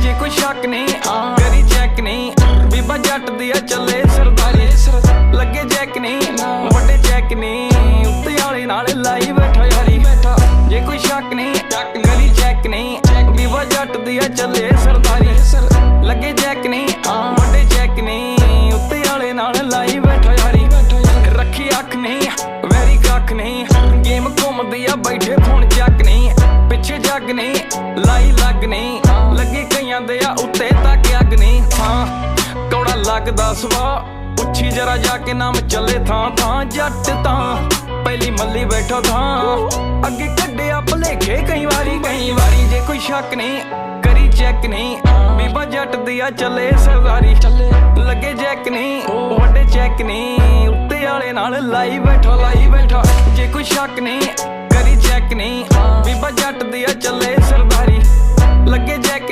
जे कोई शक नहीं करी चेक नहीं, बीबा जट दी चले सरदारी। लगे जैक नहीं वड्डे चेक नहीं, उत्ते आले नाल लाई बैठा यारी। जे कोई शक नहीं करी चेक नहीं, बीबा जट दी चले सरदारी। लगे जैक नहीं वड्डे चेक नहीं, उत्ते आले नाल लाई बैठा यारी। रखी अख नहीं वैरी कख नहीं, गेम घूमदी आ बैठे फोन चक नहीं। पिछे जग नहीं लाई लग नहीं, लगे कईयां दे उत्ते तक अग नहीं। हाँ कौड़ा लगदा सवा उच्छी जरा जाके नाम चले थां थां। जट तां पहली मल्ली बैठो थां, अगे कड्डिया भलेखे कई वारी। जे कोई शक नहीं करी चेक नहीं, बीबा जट दिया चले सरदारी। लगे जैक नहीं वड्डे चेक नहीं, उत्ते आले नाल लाई बैठा। जे कोई शक नहीं करी चेक नहीं, बीबा जट दिया चले सरदारी। लगे